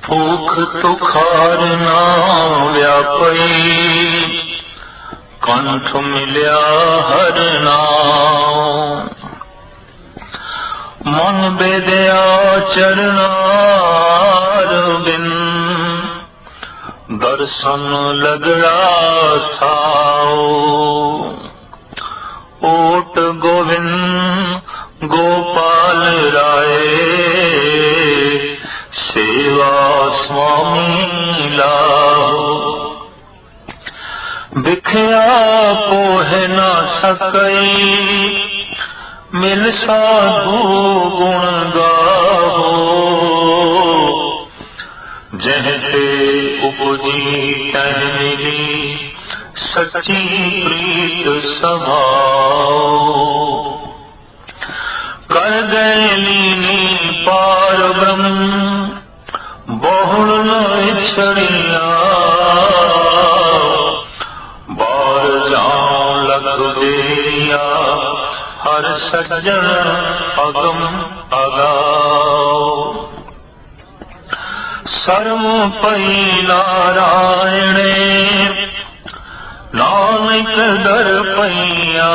ਭੂਖ ਤੁਖਾਰ ਨਾ ਵਿਆਪਈ, ਕੰਠ ਮਿਲਿਆ ਹਰ ਨਾਮ। ਮਨ ਬੇਦਿਆ ਚਰਨਾਰ ਬਿਨ, ਦਰਸ਼ਨ ਲਗੜਾ ਸਾਓ। ਓਟ ਗੋਵਿੰਦ ਗੋਪਾਲ ਰਾਏ, सेवा स्वामी लाओ। बिखया पोह न सकई, मिल साधु गुण गाओ। जहते उपजी तह मिली, सच्ची प्रीत स्वभाव। कर गए लीनी पार ब्रह्म, बहुल न छड़िया। बार जाऊं लग देरिया, हर सज्जन अगम अगाओ। सर्व पई नारायणे, नानक दर पैया।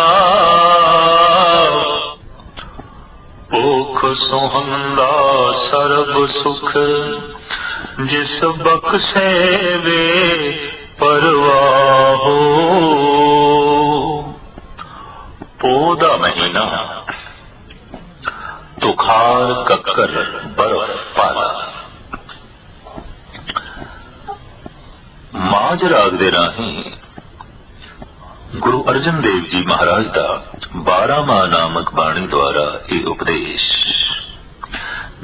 भूख सोहंदा सर्ब सुख, जिस बख्शे वे परवाहो। पोह दा महीना, तुखार कक्कर बर्फ पाला। माज राग दे राही गुरु अर्जन देव जी महाराज का 12वां नामक बाणी द्वारा यह उपदेश,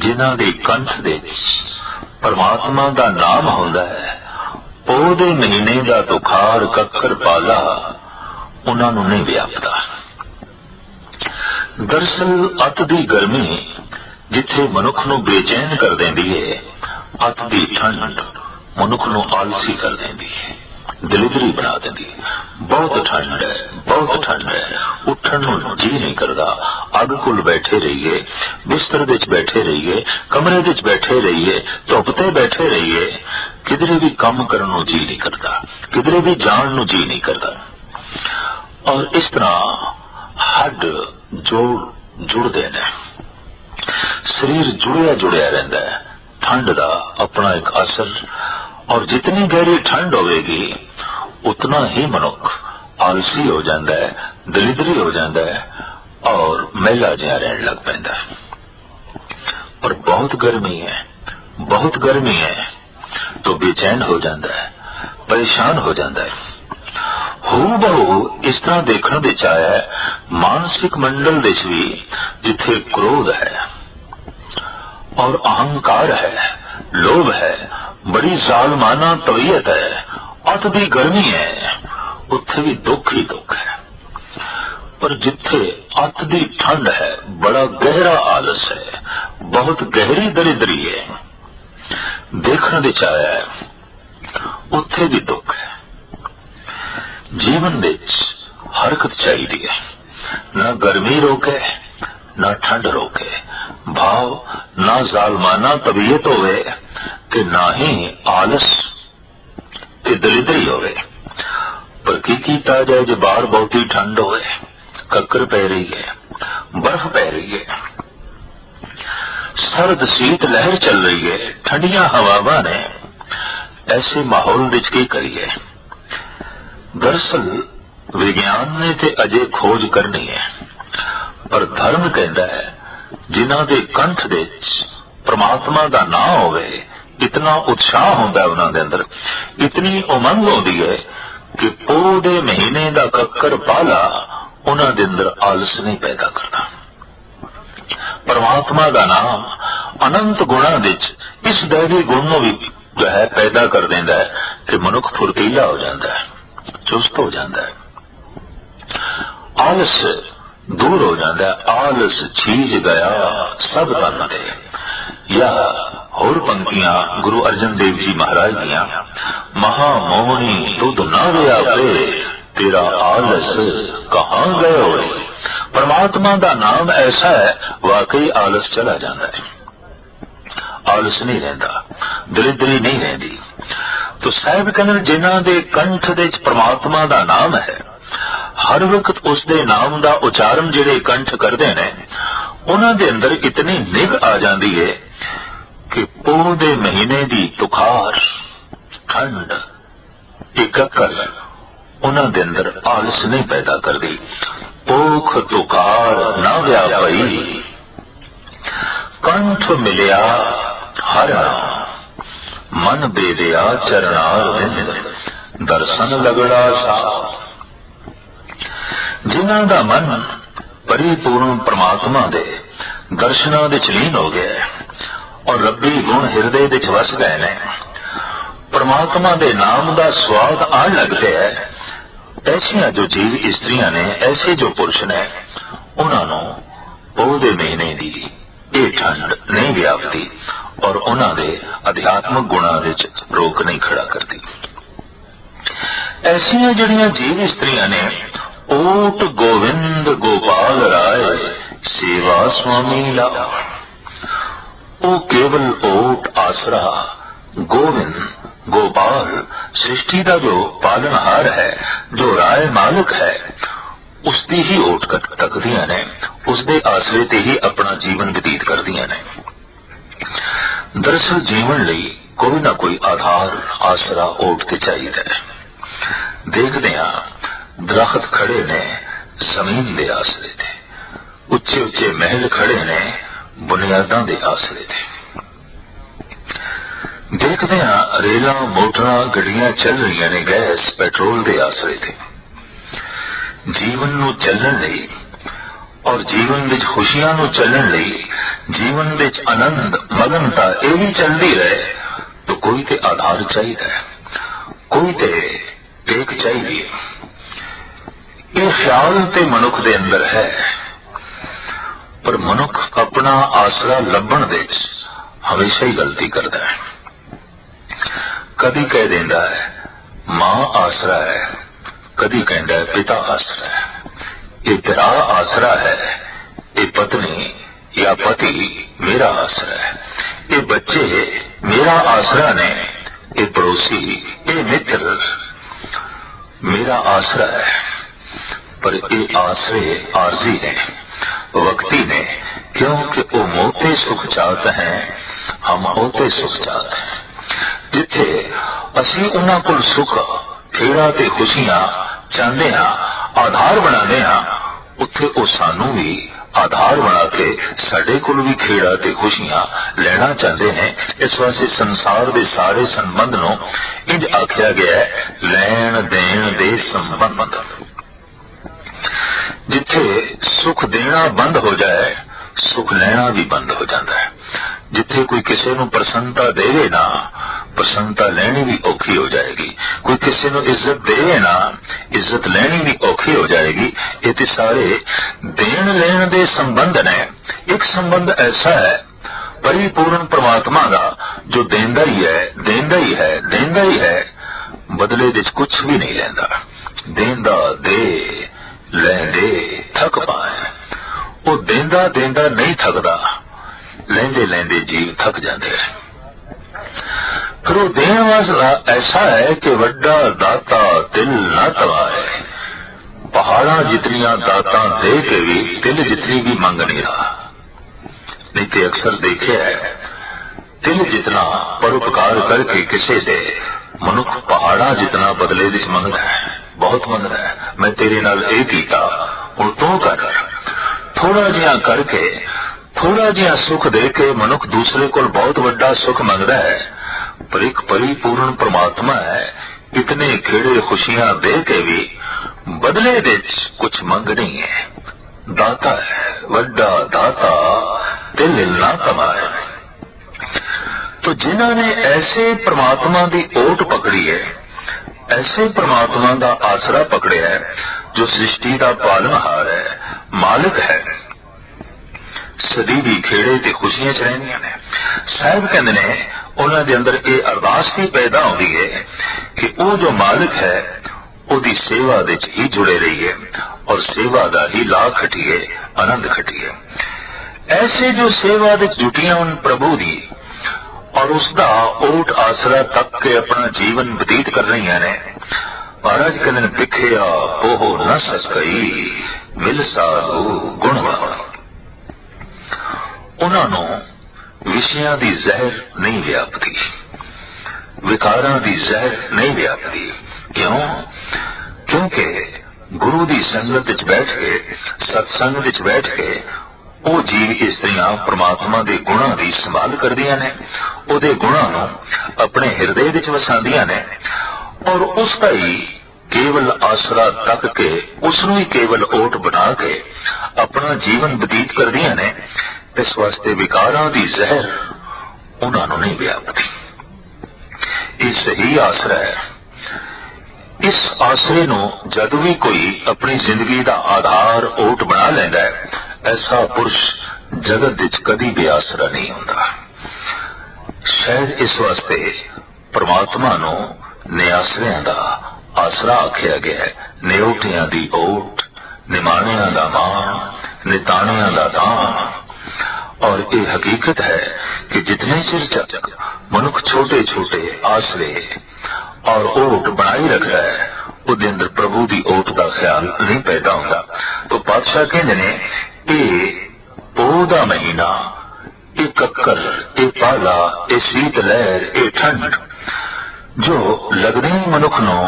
जिन्हां दे कंठ दे परमात्मा का नाम होंदा है, पोह दे महीने का तुखार कक्कर पाला उन्हां नूं नहीं व्यापदा। दरअसल अत दी गर्मी जिथे मनुख नूं बेचैन कर देंदी है, अत दी ठंड मनुख नूं आलसी कर देंदी है, दलिदरी बना देंदी है। बहुत ठंड है, बहुत ठंड है, उठन नूं जी नहीं करदा। अग कोल बैठे रहिए, बिस्तर विच बैठे रहिए, कमरे विच बैठे रहिए, धुप ते बैठे रहिए, किधरे भी काम करन नूं जी नहीं करदा, किधरे भी जान नूं जी नहीं करदा। और इस तरह हड्ड जोड़ जुड़दे ने, शरीर जुड़िया जुड़िया रहिंदा है। ठंड का अपना एक असर, और जितनी गहरी ठंड होगी उतना ही मनुख आलसी हो जाता है, दलिदरी हो जाता है, और मैला जिहा रहन लग पैंदा है। और बहुत गर्मी है, बहुत गर्मी है, तो बेचैन हो जाता है, परेशान हो जाता है। हू बहु इस तरह देखने विच आया है, मानसिक मंडल विच भी जिथे क्रोध है और अहंकार है, लोभ है, बड़ी जालमाना तबीयत है, अत दी गर्मी है, उत्थे भी दुख ही दुख है। पर जिथे अत दी ठंड है, बड़ा गहरा आलस है, बहुत गहरी दरिद्री है, देखने विच आया है, उत्थे भी दुख है। जीवन विच हरकत चाहिए है, ना गर्मी रोके ना ठंड रोके, भाव ना जालमाना तबीयत होवे ते ना ही आलस ते दलिदरी होवे। पर की कीता जाए जो बाहर बहुती ठंड होवे, कक्कर पै रही है, बर्फ पै रही है, सर्द शीत लहर चल रही है, ठंडिया हवावां ने, ऐसे माहौल विच की करिए। दरअसल विज्ञान ने ते अजे खोज करनी है, पर धर्म कहता है जिन्हां दे कंठ दे परमात्मा का नाम होवे, इतना उत्साह होंदा है उन्हां दे अंदर, इतनी उमंग होंदी है कि पोह दे महीने का कक्कर पाला उन्हां दे अंदर आलस नहीं पैदा करता। परमात्मा का नाम अनंत गुणा विच इस दैवी गुण नूं भी जो है पैदा कर देंदा है कि मनुख फुर्तीला हो जाता है, चुस्त हो जाता है, आलस दूर हो जाता है। आलस छीज गया सब तन दे, या होर पंक्तियां गुरु अर्जन देव जी महाराज दियां, महामोहनी तुद न व्यापे, तेरा आलस कहां गए होए। परमात्मा का नाम ऐसा है, वाकई आलस चला जाता है। आलस नहीं रहिंदा, दरिद्री नहीं रहिंदी। तो साहिब कहंदे जिन्हां दे कंठ दे विच परमात्मा दा नाम है, हर वक्त उसदे नाम दा उचारण जिहड़े कंठ करदे ने, उन्हां दे अंदर इतनी निग आ जांदी है कि पोह दे महीने दी तुखार ठंड इकक्कर उन्हां दे अंदर आलस नहीं पैदा करदी। पोख तुकार ना व्यापई, कंठ मिलिया हर मन बेदिया चरणार बिंद, दर्शन लगड़ा सा। जिन्हां दा मन परिपूर्ण परमात्मा दे दर्शनां दे च लीन हो गया है और रब्बी गुण हिरदे दे च वस गए ने, परमात्मा दे नाम दा स्वाद आण लग पिया है, ऐसियां जो जीव इस्त्रियां ने, ऐसे जो पुरुष ने, उन्होंने पोह दे महीने दी ये ठंड नहीं व्यापती और उन्होंने अध्यात्मक गुणा विच रोक नहीं खड़ा करती। ऐसियां जड़ियां जीव इस्त्रियां ने, ओट गोविंद गोपाल राय सेवा स्वामी ला, वो केवल ओट आसरा गोविंद गोपाल सृष्टि का जो पालनहार है, जो राय मालिक है, उसकी ही ओट तकदियां ने, उसके आसरे ते ही अपना जीवन व्यतीत करदियां ने। दरअसल जीवन लई कोई ना कोई आधार आसरा ओट ते चाहिए। देखते हां दरख्त खड़े ने जमीन दे आसरे ते, उच्चे उच्चे महल खड़े ने बुनियादां दे आसरे ते। देखते हां रेल मोटरां गड्डियां चल रही ने गैस पेट्रोल के आसरे थे। जीवन नूं चलण लई और जीवन विच खुशियां नूं चलण लई, जीवन विच आनंद मगनता ये भी चलती रहे तो कोई ते आधार चाहिए, कोई ते टेक चाहिए। ये ख्याल ते मनुख दे अंदर है, पर मनुख अपना आसरा लभण दे हमेशा ही गलती करता है। कदी कह देंदा है मां आसरा है, कदी कहता है पिता आसरा है, ये तेरा आसरा है, ये पत्नी या पति मेरा आसरा है, ये बच्चे मेरा आसरा ने, ये पड़ोसी ये मित्र मेरा आसरा है। पर ये आसरे आरजी ने, वक्ती ने, क्योंकि वो मोते सुख चाहते हैं, हम होते सुख चाहते हैं। जिथे असी उन्हां कोल सुख खेड़ा ते खुशियां चाहते हाँ, आधार बनाने हाँ, उत्थे वो सानू भी आधार बना के साडे कोल भी खेड़ा ते खुशियां लेना चाहते हैं। इस वास्ते संसार दे सारे संबंध नूं इंज आख्या गया है लैण देण दे संबंध। जिथे सुख देना बंद हो जाए, सुख लेना भी बंद हो जाता है। जिथे कोई किसी नूं प्रसन्नता देवे ना, प्रसन्नता लेनी भी औखी हो जाएगी। कोई किसी नूं इज्जत दे ना, इज्जत लेनी भी औखी हो जाएगी। ये तो सारे देन लेन दे संबंध ने। एक संबंध ऐसा है परिपूर्ण परमात्मा का जो देंदा ही है, देंदा ही है, देंदा ही है, बदले विच कुछ भी नहीं लेंदा। देंदा दे लेंदे थक पाए, वो देंदा देंदा नहीं थकदा, लेंदे लेंदे जीव थक जाते हैं। फिर वो देने वाला ऐसा है कि वड्डा दाता दिल न तवाए, पहाड़ा जितनियां दाता दे के भी दिल जितनी भी मंग नहीं रहा। नहीं तो अक्सर देखे है दिल जितना परोपकार करके किसी से मनुख पहाड़ा जितना बदले विच मंगदा है, बहुत मंगदा है। मैं तेरे नाल ये कीता हुण तू कर, थोड़ा जिहा करके थोड़ा जिहा सुख दे के मनुख दूसरे को बहुत बड़ा सुख मंगदा है। पर एक परिपूर्ण परमात्मा है, इतने खेड़े खुशियां दे के भी बदले विच कुछ मंग नहीं है। दाता है, वड्डा दाता दिल ना कमाए। तो जिन्हों ने ऐसे परमात्मा की ओट पकड़ी है, ऐसे परमात्मा का आसरा पकड़िया है जो सृष्टि का पालनहार है, मालिक है, सदी भी खेड़े ते खुशियां च रहिंदियां ने। साहिब कहंदे ने उन्हां दे अंदर ये अरदास भी पैदा होती है कि वो जो मालिक है उहदी सेवा दे च ही जुड़े रहिए और सेवा दा ही लाभ खटिए, आनंद खटिए। ऐसे जो सेवा दे जुटियां उन प्रभु दी और उसका ओट आसरा तक के अपना जीवन बतीत कर रही ने। महाराज कहते पिखिया ओह न सकई मिल साधु गुणवान। उन्होंने विषयां दी जहर नहीं व्यापती, विकारां दी जहर नहीं व्यापती। क्यों? क्योंकि गुरु दी संगत विच बैठ के, सत्संग विच बैठ के ਉਹ जीव इस्त्रियां परमात्मा के गुणों की संभाल करदियां ने, उहदे गुणों नूं अपने हिरदे विच वसांदियां ने और उसका ही केवल आसरा तक के, उसनूं ही केवल ओट बना के अपना जीवन बतीत करदियां ने। इस वास्ते विकारां दी जहर उन्हां नूं नहीं व्यापती। ये सही आसरा है। इस आसरे नूं जदों भी कोई अपनी जिंदगी का आधार ओट बना लैंदा है, ऐसा पुरुष जगत विच कदी भी आसरा नहीं होंदा। शायद इस वास्ते परमात्मा नूं निआसरियां दा आसरा आख्या गया है। निउठियां दी ओट, निमाणियां दा मान, निताणियां दा दान। और ये हकीकत है कि जितने चिर तक मनुख छोटे छोटे आसरे और ओट बनाई रखता है, उसके अंदर प्रभु की ओट का ख्याल नहीं पैदा होता। तो पातशाह कहते ने पोह दा महीना, ये कक्कर, ये पाला, ये शीत लहर, ये ठंड जो लगदे ही मनुख नूं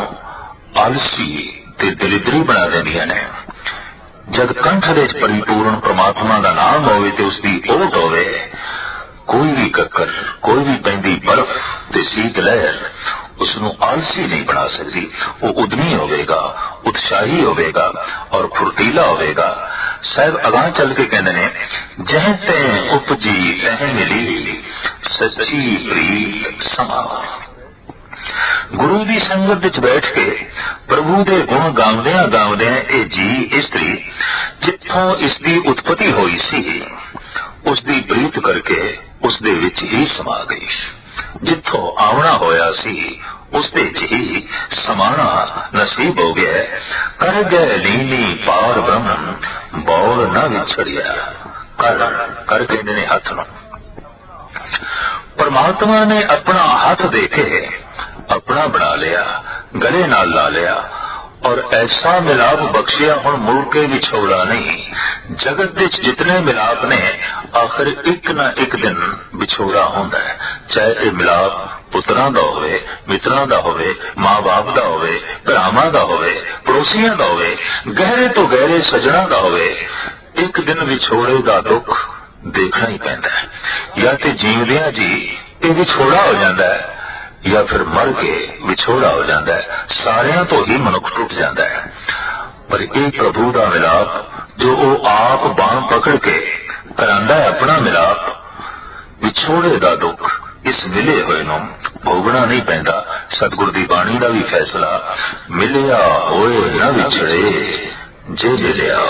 आलसी ते दरिद्री बना देंदियां ने। जद कंठ दे परिपूर्ण परमात्मा का नाम होवे ते उसकी ओट होवे, कोई भी कक्कर, कोई भी पैंदी बर्फ ते शीत लहर उसनूं आलसी नहीं बना सकती। वो उद्यमी होवेगा, उत्साही होवेगा और फुर्तीला होवेगा। साहब अगां चल के कहते ने जह तैं उपजी तह मिली सच्ची प्रीत समा। गुरु की संगत विच बैठ के प्रभु के गुण गावदियां गावदियां ये जी इस्त्री जिथों इसकी उत्पत्ति हुई सी, उसकी प्रीत करके उसदे विच ही समा गई। जिथों आवना होया सी उसदे च ही समाना नसीब हो गया। कर गए लीनी पार ब्रह्म बौल न विछड़िया। कर कहते ने हथ नूं। परमात्मा ने अपना हाथ देके अपना बना लिया, गले नाल ला लिया और ऐसा मिलाप बख्शिया हुण मुड़ के विछोड़ा नहीं। जगत विच जितने मिलाप ने आखिर एक ना एक दिन विछोड़ा होंदा है। चाहे ये मिलाप पुत्रां दा होवे, मित्रां दा होवे, मां बाप दा होवे, भरावां दा होवे, पड़ोसियां दा होवे, गहरे तो गहरे सजणा दा होवे, एक दिन विछोड़े दा दुख देखना ही पैंदा है। या ते जीवदियां जी ये विछोड़ा हो जाता है या फिर मर के विछोड़ा हो जाता है। सारियां तो ही मनुख टुट जाता है। पर एक प्रभु का मिलाप जो वो आप बांह पकड़ के करांदा है, अपना मिलाप, विछोड़े का दुख इस मिले हुए नूं भोगना नहीं पैंदा। सतगुर दी बाणी का भी फैसला मिलिया होए न विछड़े जे मिलिया।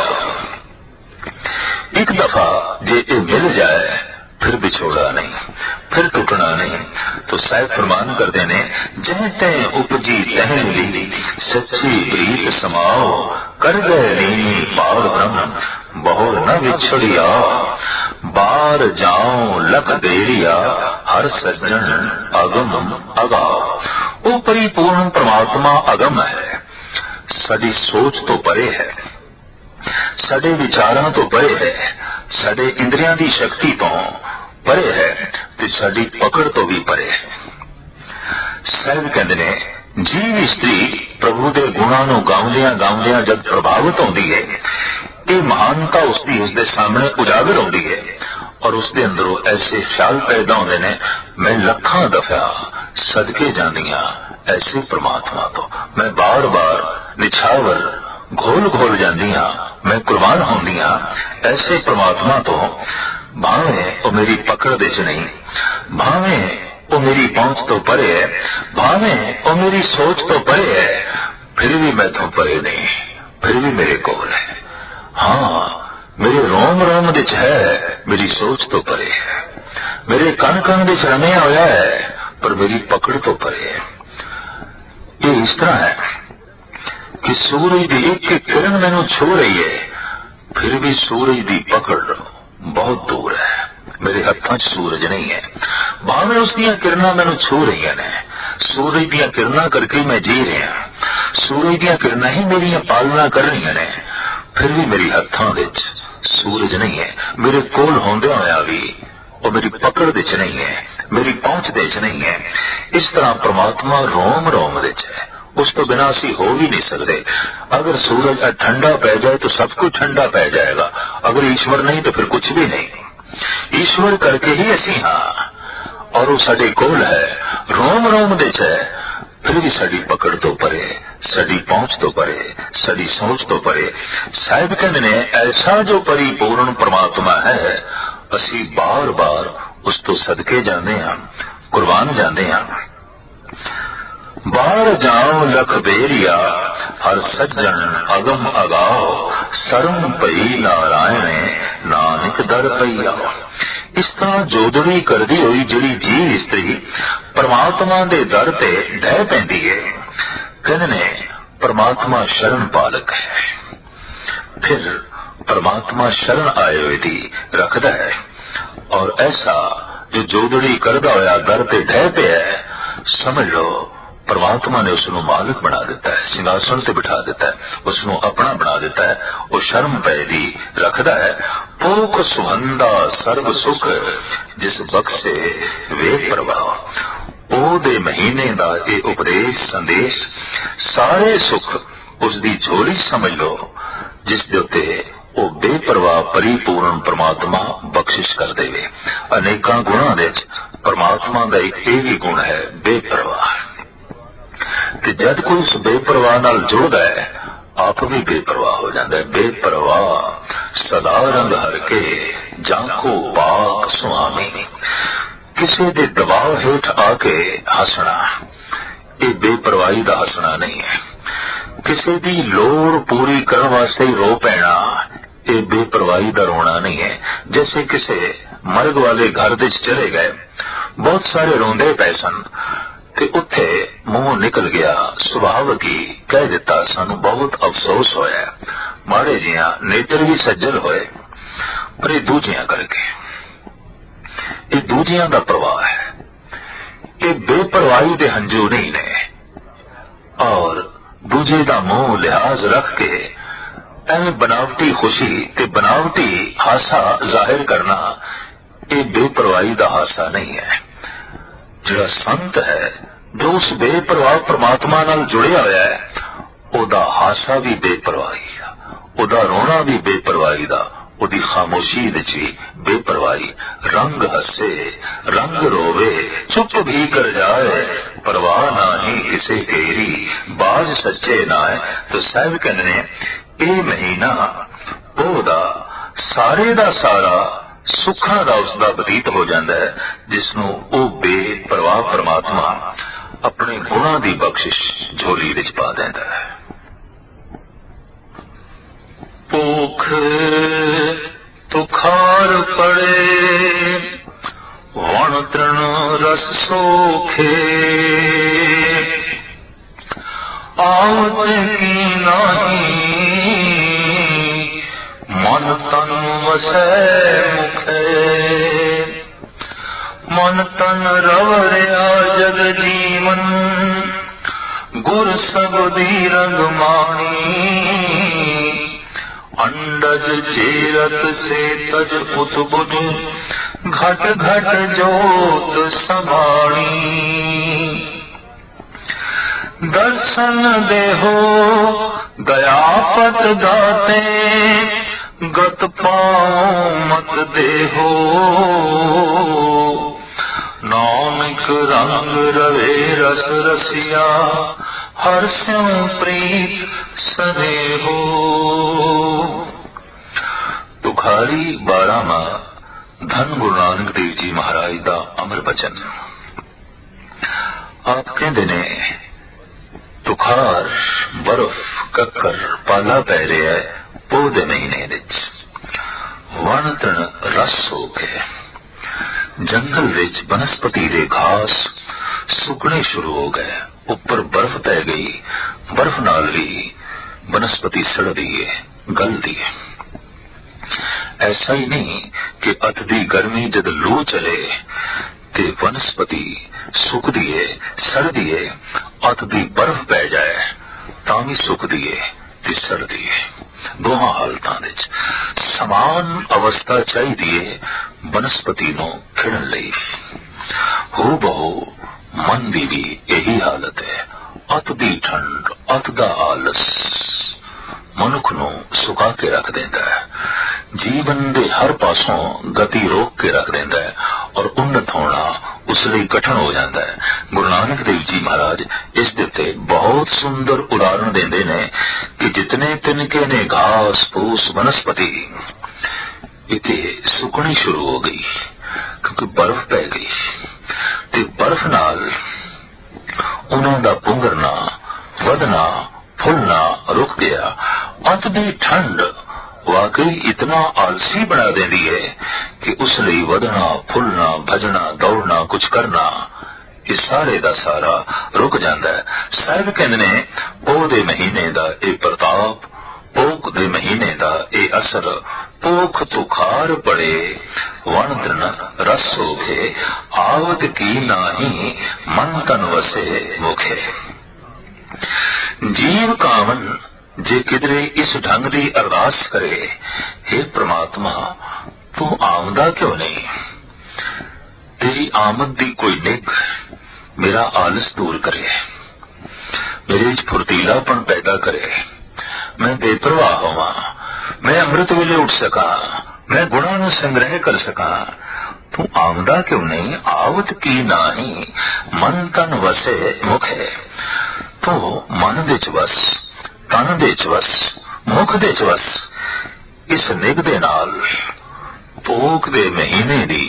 एक दफा जे ये मिल जाए फिर बिछोड़ा नहीं, फिर टूटना नहीं। तो साहिब फरमान करते ने जह तैं उपजी तह मिली सच्ची प्रीत समाओ। कर गए लीनी पार ब्रह्म बहु न विछड़िया। बार जाओ लख देरिया हर सज्जन अगम अगाओ। वो परिपूर्ण परमात्मा अगम है, साडी सोच तो परे है, साडे विचारां तो परे है, साडे इंद्रियां दी शक्ति तो परे है ते साडी पकड़ तो भी परे है। साहिब कहते ने जीव स्त्री प्रभु के गुणों नूं गाउंदियां गाउंदियां जब प्रभावित होती है, ये महानता उसकी उसके सामने उजागर होती है और उसके अंदरों ऐसे ख्याल पैदा होते हैं, मैं लखां दफा सदके जानिया ऐसे परमात्मा तो, मैं बार बार निछावर घोल घोल जानिया, मैं कुर्बान होंदिया ऐसे परमात्मा तो। भावे वो मेरी पकड़ दे च नहीं, भावे वो मेरी पहुंच तो परे है, भावे वो मेरी सोच तो परे है, फिर भी मैं तो परे नहीं, फिर भी मेरे कोल है। हाँ, मेरे रोम रोम विच है, मेरी सोच तो परे है, मेरे कण कण विच रमिया होया है, पर मेरी पकड़ तो परे है। ये इस तरह है कि सूरज की एक एक किरण मैनू छू रही है, फिर भी सूरज की पकड़ बहुत दूर है। मेरे हत्थों च सूरज नहीं है, भावें उसदियां किरणां मैनूं छू रही ने, सूरज दियां किरणां करके ही मैं जी रहा, सूरज दियां किरणां ही मेरी पालना कर रही ने, फिर भी मेरी हत्थों विच सूरज नहीं है। मेरे कोल होंदे होया भी वो मेरी पकड़ दे च नहीं है, मेरी पहुंच दे च नहीं है। इस तरह परमात्मा रोम रोम दे च है, उस तो बिना असी हो भी नहीं सकते। अगर सूरज ठंडा पै जाए तो सब कुछ ठंडा पै जाएगा, अगर ईश्वर नहीं तो फिर कुछ भी नहीं। ईश्वर करके ही असी हाँ, और वो साडे कोल है, रोम रोम दे च है, फिर भी साडी पकड़ तो परे, साडी पहुंच तो परे, साडी सोच तो परे। साहिब कहते ने ऐसा जो परिपूर्ण परमात्मा है, असी बार बार उस तो सदके जाते हैं, कुर्बान जाते हैं। बाहर जाओ लख बेरिया, हर सज्जन अगम अगाओ, सरम पई नारायण नानक दर पईया। इस तरह जोदड़ी करदी हुई जिहड़ी जीव इस्त्री परमात्मा दे दर ते ढह पैंदी है, कहने ने परमात्मा शरण पालक है। फिर परमात्मा शरण आए हुए दी रखदा है, और ऐसा जो जोदड़ी करदा होया दर ते ढह पे है, समझ लो परमात्मा ने उसनू मालिक बना दिता है, सिंहासन से बिठा दिता है, उसनू अपना बना दिता है। वो शर्म पैदी रखदा है। भूख सुहंदा सर्व सुख जिस बख्शे वे प्रवाह, ओ दे महीने दा ये उपदेश संदेश, सारे सुख उसदी झोली समझ लो, जिस दे उत्ते वो बेपरवाह परिपूर्ण परमात्मा बख्शिश कर देवे। अनेकां गुणां दे विच परमात्मा दा एक ये भी गुण है बेपरवाह। ते जद कोई उस बेपरवाह नाल जुड़दा है, आप भी बेपरवाह हो जाता है। बेपरवाह सदा रंग हर के जांको पाक सुहामी, किसी दे दबाव हेठ आके हसना, ये बेपरवाही दा हसना नहीं है। किसी दी लोड़ पूरी करने वास्ते ही रो पैना, ये बेपरवाही दा रोना नहीं है। जैसे किसी मर्ग वाले घर दे चले गए, बहुत सारे रोंदे पै सन, ते उत्थे मुंह निकल गया, सुभाव की कह दिता सानू बहुत अफसोस होया, माड़े जिया नेत्र भी सज्जल होए, पर ये दूजियां करके, ये दूजियां दा प्रवाह है। ये बेपरवाही दे हंजू नहीं ने, और दूजे दा मुंह लिहाज रख के एवं बनावटी खुशी ते बनावटी हासा जाहिर करना, ये बेपरवाही दा हासा नहीं है। जिहड़ा संत है, जो उस बेपरवाह परमात्मा नाल जुड़िया होया है, ओदा हासा भी बेपरवाही दा, ओदा रोना भी बेपरवाही दा, ओदी खामोशी विच भी बेपरवाही। रंग हसे रंग रोवे चुप भी कर जाए, परवाह नाही किसे केरी बाज सच्चे ना है। तो साहिब कहने ने ये महीना ओदा सारे दा सारा सुखा दा उसदा बतीत हो जाता है, जिसनू ओ बेपरवाह परमात्मा अपने गुणा दी बख्शिश झोली विच पा देंदा है। भूख तुखार पड़े वण तृण रस सोखे, आवत की नाही मन तन वसै मुखे। मन तन रवरिया जग जीवन, गुर सबदी रंग माणी। अंडज चेरत से तज उतबुध, घट घट जोत समाणी। दर्शन देहो दयापत दाते, गत पाओ मत देहो। नानक रंग रवे रस रसिया, हर स्यों प्रीत सदेहो। तुखारी 12वां धन गुरु नानक देव जी महाराज दा अमर बचन। आप कहते ने तुखार बर्फ कक्कर पाला पै रहा है, पोह दे महीने विच वण तृण रस हो गए। जंगल विच बनस्पति दे घास सुकने शुरू हो गए, ऊपर बर्फ पै गई, बर्फ नाल भी बनस्पति सड़दी है, गलदी है। ऐसा ही नहीं कि अत दी गर्मी जद लू चले ते वनस्पति सुकदी है सड़दी है, अत दी बर्फ पै जाए तां भी सुकदी है ते सड़दी है। दोहां हालतां विच समान अवस्था चाहिदी है वनस्पति नूं खिड़न लई। हो बहु मन दी भी यही हालत है। अत दी ठंड, अत दा आलस मनुख नूं सुका के रख देंदा है। जीवन दे हर पासों गति रोक के रख देंदा है और उन्नत होना उस लिए कठिन हो जाता है। गुरु नानक देव जी महाराज इस दे बहुत सुंदर उदाहरण देंदे ने कि जितने तिनके ने घास फूस वनस्पति इते सुकनी शुरू हो गई क्योंकि बर्फ पै गई ते बर्फ नाल उन्हां दा पुंगरना वधना फुलना रुक गया। अत दी ठंड वाकई इतना आलसी बना देती है कि उस लिए वधना फुलना भजना दौड़ना कुछ करना इस सारे दा सारा रुक जाता है। साहिब कहंदे ने पोह दे महीने दा ए प्रताप, पोख दे महीने दा ए असर, पोख तुखार पड़े वन दिन रस होगे, आवत की नाही मन तन वसे मुखे। जीव कामन जे किधरे इस ढंग दी अरदास करे, हे प्रमात्मा तू आमदा क्यों नहीं? तेरी आमद दी कोई निग मेरा आलस दूर करे, मेरे फुर्तीलापन पैदा करे, मैं बेपरवाह होवा, मैं अमृत वेले उठ सका, मैं गुणा नूं संग्रह कर सका। तू आमदा क्यों नहीं? आवत की नाही मन तन वसे मुखे। तो मन दे च वस, तन दे च वस, मुख दे च वस। इस निग दे नाल पोख दे महीने दी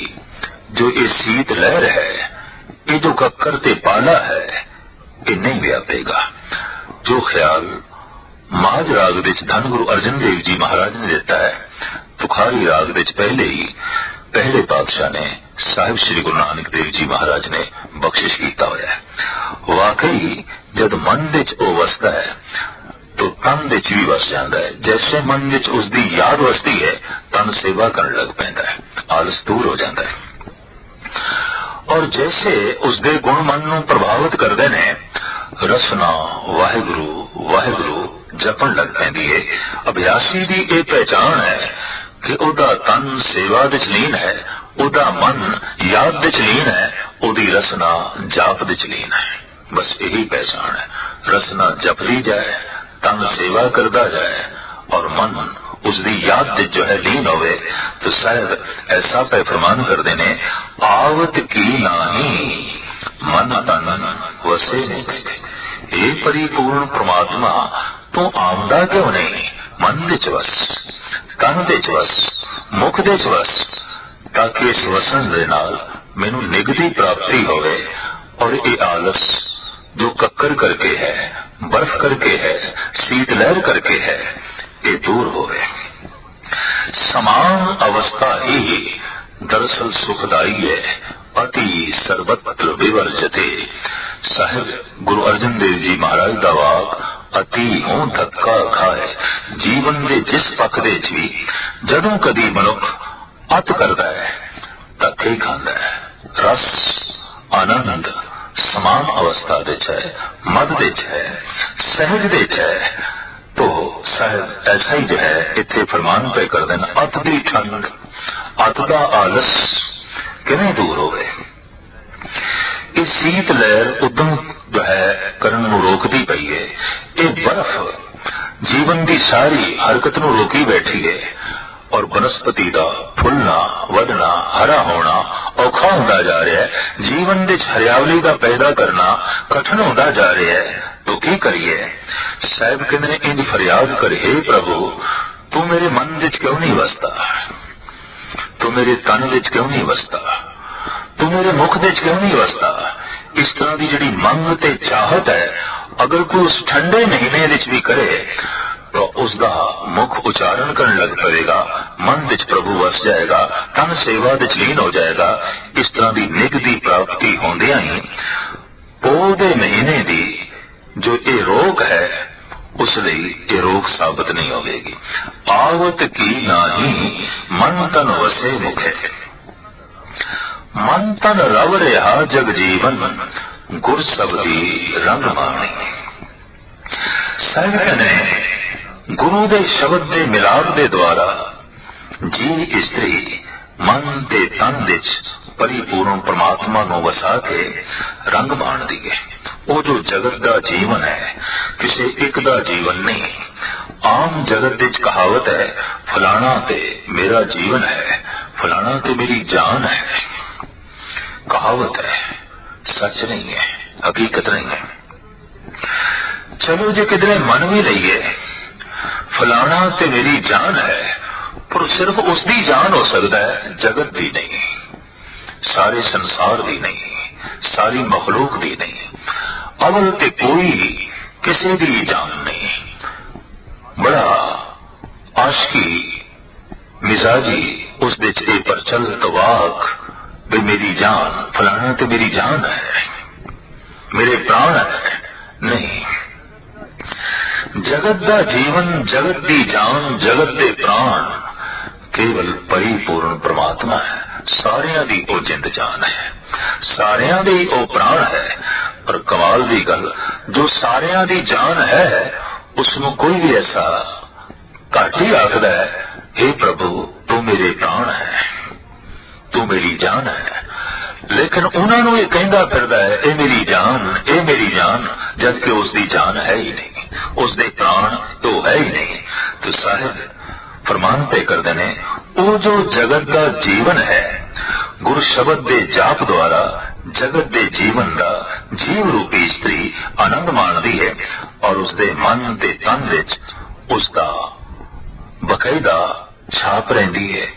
जो ये शीत लहर है, ये जो कक्कर ते पाला है, ये नहीं व्यापेगा। जो ख्याल माज राग दे च धन गुरु अर्जन देव जी महाराज ने देता है, तुखारी राग दे च पहले ही पहले पातशाह ने साहिब श्री गुरु नानक देव जी महाराज ने बख्शिश किया होया है। वाकई जब मन दे च ओ वसदा है तो तन दे च भी वस जाता है। जैसे मन दे च उसकी याद वसती है, तन सेवा करने लग पैंदा है, आलस दूर हो जाता है। और जैसे उसके गुण मन नूं प्रभावित करते ने, रसना वाहिगुरु वाहिगुरु जपन लग पैंदी है। अभ्यासी की यह पहचान है कि उदा तन सेवा विच लीन है, उदा मन याद विच लीन है, उदी रसना जाप विच लीन है। बस यही पहचान है। रसना जपदी जाए, तन सेवा करता जाए और मन उसकी याद विच जो है लीन होवे, तो शायद ऐसा पे फरमान कर देने, आवत की नाही मन तन वसे मुखे। हे परिपूर्ण परमात्मा तू आमदा क्यों नहीं? मन दे च वस, तन दे च वस, मुख दे च वस, ताकि इस वसन दे नाल मैनू निगदी प्राप्ति होवे और ये आलस जो कक्कर करके है, बर्फ करके है, शीत लहर करके है, ये दूर होवे। समान अवस्था ही दरअसल सुखदाई है। अति सर्वत्र विवर्जते। साहिब गुरु अर्जन देव जी महाराज दा वाक अति हों धक्का खाए। जीवन दे जिस पक्ष दे च भी जदों कदी मनुख अत करता है, धक्के ही खांदा है। रस आनंद समान अवस्था दे च है, मद दे च है, सहज दे च है। तो साहिब ऐसा ही जो है इत्थे फरमान पे कर देना, अत दी ठंड, अत दा आलस किवें दूर होवे। ये शीत लहर उदम जो है करन नूं रोकती पई है। ये बर्फ जीवन की सारी हरकत नूं रोकी बैठी है और वनस्पति का फुलना वधना हरा होना औखा होता जा रहा है। जीवन विच हरियावली का पैदा करना कठिन होता जा रहा है। तो की करिए? साहिब कहते ने इंज फरियाद कर, हे प्रभु तू मेरे मन विच क्यों नहीं वसता, तू मेरे तन विच क्यों नहीं वसता, तू मेरे मुख विच क्यों नहीं वसता। इस तरह की जिहड़ी मंग ते चाहत है, अगर कोई उस ठंडे महीने विच भी करे तो उसका मुख उच्चारण करने लग पड़ेगा, मन विच प्रभु वस जाएगा, तन सेवा विच लीन हो जाएगा। इस तरह की निग की प्राप्ति होंदियां ही पोह दे महीने की जो ये रोक है ਉਸ ਲਈ ਇਹ ਰੋਕ ਸਾਬਤ ਨਹੀਂ ਹੋਵੇਗੀ। ਆਵਤ ਕੀ ਨਾਹੀ ਮਨ ਤਨ ਵਸੇ ਮੁਖੇ, ਮਨ ਤਨ ਰਵ ਰਿਹਾ ਜਗ ਜੀਵਨ, ਗੁਰ ਸਬਦੀ ਰੰਗ ਮਾਣੀ। ਸਾਹਿਬ ਨੇ ਗੁਰੂ ਦੇ ਸ਼ਬਦ ਦੇ ਮਿਲਾਪ ਦੇ ਦੁਆਰਾ ਜੀ ਇਸਤਰੀ ਮਨ ਤੇ ਤਨ ਵਿੱਚ ਪਰਿਪੂਰਨ ਪ੍ਰਮਾਤਮਾ ਨੂੰ ਵਸਾ ਕੇ ਰੰਗ ਮਾਣਦੀ ਹੈ। ਉਹ ਜੋ ਜਗਤ ਦਾ ਜੀਵਨ ਹੈ, ਕਿਸੇ ਇੱਕ ਦਾ ਜੀਵਨ ਨਹੀਂ। ਆਮ ਜਗਤ ਵਿੱਚ ਕਹਾਵਤ ਹੈ, ਫਲਾਣਾ ਤੇ ਮੇਰਾ ਜੀਵਨ ਹੈ, ਫਲਾਣਾ ਤੇ ਮੇਰੀ ਜਾਨ ਹੈ। ਕਹਾਵਤ ਹੈ, ਸੱਚ ਨਹੀਂ ਹੈ, ਹਕੀਕਤ ਨਹੀਂ ਹੈ। ਚਲੋ ਜੇ ਕਿਧਰੇ ਮੰਨ ਵੀ ਲਈਏ ਫਲਾਣਾ ਤੇ ਮੇਰੀ ਜਾਨ ਹੈ, ਪਰ ਸਿਰਫ ਉਸ ਦੀ ਜਾਨ ਹੋ ਸਕਦਾ ਹੈ, ਜਗਤ ਦੀ ਨਹੀਂ, ਸਾਰੇ ਸੰਸਾਰ ਦੀ ਨਹੀਂ, ਸਾਰੀ ਮਖਲੂਕ ਦੀ ਨਹੀਂ। ਅਵਲ ਤੇ ਕੋਈ ਕਿਸੇ ਦੀ ਜਾਨ ਨਹੀਂ। ਬੜਾ ਆਸ਼ਕੀ ਮਿਜ਼ਾਜੀ ਉਸ ਦੇ ਚ ਪ੍ਰਚਲਿਤ ਵਾਕ ਵੀ ਮੇਰੀ ਜਾਨ, ਫਲਾਣਾ ਤੇ ਮੇਰੀ ਜਾਨ ਹੈ, ਮੇਰੇ ਪ੍ਰਾਣ ਹੈ। ਨਹੀਂ, ਜਗਤ ਦਾ ਜੀਵਨ, ਜਗਤ ਦੀ ਜਾਨ, ਜਗਤ ਦੇ ਪ੍ਰਾਣ ਕੇਵਲ ਪਰਿਪੂਰਨ ਪ੍ਰਮਾਤਮਾ ਹੈ। ਸਾਰਿਆਂ ਦੀ ਉਹ ਜਿੰਦ ਜਾਨ ਹੈ, ਸਾਰਿਆਂ ਦੇ ਉਹ ਪ੍ਰਾਣ ਹੈ। ਪਰ ਕਮਾਲ ਦੀ ਗੱਲ, ਜੋ ਸਾਰਿਆਂ ਦੀ ਜਾਨ ਹੈ ਉਸ ਨੂੰ ਕੋਈ ਵੀ ਐਸਾ ਘੱਟ ਹੀ ਆਖਦਾ ਹੈ, हे ਪ੍ਰਭੂ ਤੂੰ ਮੇਰੇ ਪ੍ਰਾਣ ਹੈ, ਤੂੰ ਮੇਰੀ ਜਾਨ ਹੈ। ਲੇਕਿਨ ਉਹਨਾਂ ਨੂੰ ਇਹ ਕਹਿੰਦਾ ਫਿਰਦਾ ਹੈ, ਇਹ ਮੇਰੀ ਜਾਨ, ਇਹ ਮੇਰੀ ਜਾਨ, ਜਦਕਿ ਉਸ ਦੀ ਜਾਨ ਹੈ ਹੀ ਨਹੀਂ, ਉਸ ਦੇ ਪ੍ਰਾਣ ਉਹ ਹੈ ਹੀ ਨਹੀਂ। ਤੇ ਸਾਹਿਬ ਫਰਮਾਨ ਤੇ ਕਰਦੇ ਨੇ, ਉਹ ਜੋ ਜਗਤ ਦਾ ਜੀਵਨ ਹੈ, ਗੁਰ ਸ਼ਬਦ ਦੇ ਜਾਪ ਦੁਆਰਾ ਜਗਤ ਦੇ ਜੀਵਨ ਦਾ ਜੀਵ ਰੂਪੀ ਇਸਤਰੀ ਆਨੰਦ ਮਾਣਦੀ ਹੈ, ਔਰ ਉਸ ਦੇ ਮਨ ਤੇ ਤਨ ਵਿੱਚ ਉਸ ਦਾ ਬਕਾਇਦਾ ਛਾਪ ਰਹਿੰਦੀ ਹੈ।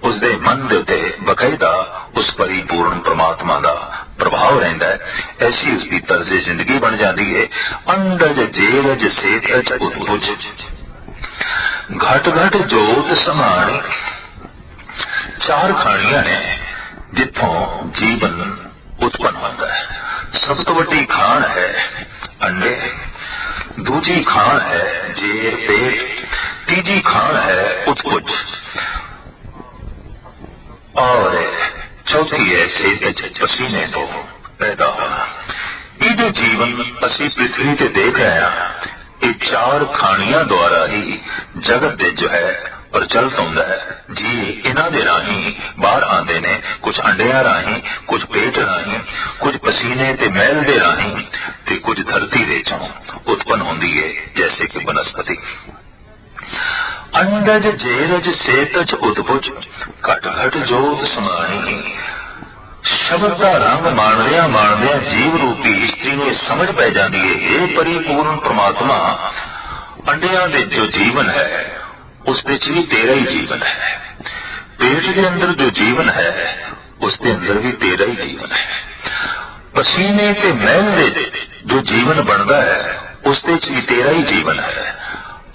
ਉਸ ਦੇ ਮਨ ਦੇ ਉੱਤੇ ਬਕਾਇਦਾ ਉਸ ਪਰਿਪੂਰਨ ਪ੍ਰਮਾਤਮਾ ਦਾ ਪ੍ਰਭਾਵ ਰਹਿੰਦਾ ਹੈ। ਐਸੀ ਉਸ ਦੀ ਤਰਜ਼ ਜ਼ਿੰਦਗੀ ਬਣ ਜਾਂਦੀ ਹੈ। ਅੰਡਜ ਜੇਰਜ ਸੇਤਜ ਉਤਪੁਜ, ਘਟ ਘਟ ਜੋਤ ਸਮਾਣੀ। ਚਾਰ ਖਾਣੀਆਂ ਨੇ ਜਿੱਥੋਂ ਜੀਵਨ ਉਤਪੰਨ ਹੁੰਦਾ ਹੈ। ਸਭ ਤੋਂ ਵੱਡੀ ਖਾਣ ਹੈ ਅੰਡੇ, ਦੂਜੀ ਖਾਣ ਹੈ ਜੇਰ ਪੇਟ, ਤੀਜੀ ਖਾਣ ਹੈ ਉਤਪੁਜ, और चौथी है सेतज पसीने तो पैदा होना। ये जो जीवन असी पृथ्वी ते देख रहे हैं, ये चार खाणियां द्वारा ही जगत दे जो है प्रचलित होंदा है। जी इन्हां दे राही बाहर आंदे ने, कुछ अंडियां राही, कुछ पेट राही, कुछ पसीने ते मैल दे राही, ते कुछ धरती दे चों उत्पन्न होंदी है, जैसे कि वनस्पति। अंडज जेरज सेतज उद्भुज, घट घट जोत समाणी। शब्द का रंग माणदिया जीव रूपी इस्त्री ਨੂੰ समझ पै जाती है, हे परिपूर्ण परमात्मा, अंडिया दे जो जीवन है उस दे च भी तेरा ही जीवन है, पेट के अंदर जो जीवन है उस दे अंदर भी तेरा ही जीवन है, पसीने ते मैल दे जो जीवन बनता है उस दे च भी तेरा ही जीवन है,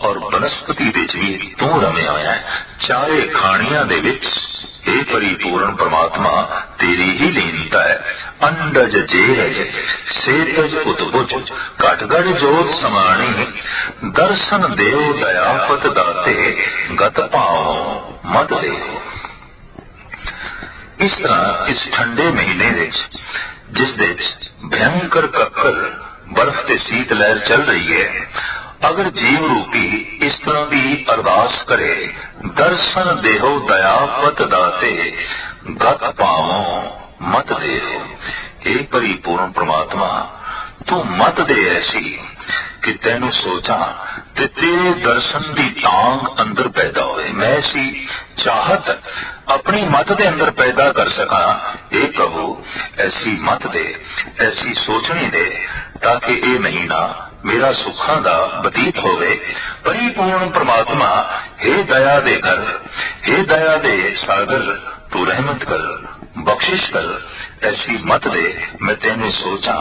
और वनस्पति दे च भी तू रमिया होया है। चारे खाणियां दे विच हे परिपूर्ण परमात्मा तेरी ही लीनता है। अंडज जेरज सेतज उतबुज, घट घट जोत समाणी। दर्शन देव दयापत दाते, गत भाव मत देव। इस तरह इस ठंडे महीने विच जिस दे भयंकर कक्कर बर्फ ते शीत लहर चल रही है, अगर जीव रूपी इस तरह की अरदास करे, दर्शन देहो दयापत दाते, गत पावो मत देहो। हे परिपूर्ण परमात्मा तू मत दे ऐसी कि तेनू सोचा ते तेरे दर्शन की तांग अंदर पैदा होए, मैं ऐसी चाहत अपनी मत दे अंदर पैदा कर सका। हे प्रभु ऐसी मत दे, ऐसी सोचनी दे, ताकि ये महीना मेरा सुखां दा बतीत होवे। परिपूर्ण परमात्मा हे दया दे घर, हे दया दे सागर, तू रहमत कर, बख्शिश कर, ऐसी मत दे मैं तेनू सोचा,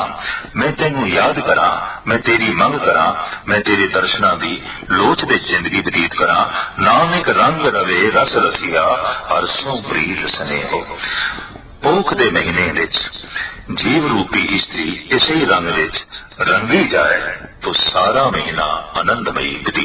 मैं तेनू याद करा, मैं तेरी मंग करा, मैं तेरे दर्शना दी लोच दे जिंदगी बतीत करा। नाम एक रंग रवे रस रसिया, हर सो प्रीत स्नेहो। पोख दे महीने विच ਜੀਵ ਰੂਪੀ ਇਸਤਰੀ ਇਸੇ ਰੰਗ ਵਿੱਚ ਰੰਗੀ ਜਾਏ तो सारा महीना आनंदमयी बीती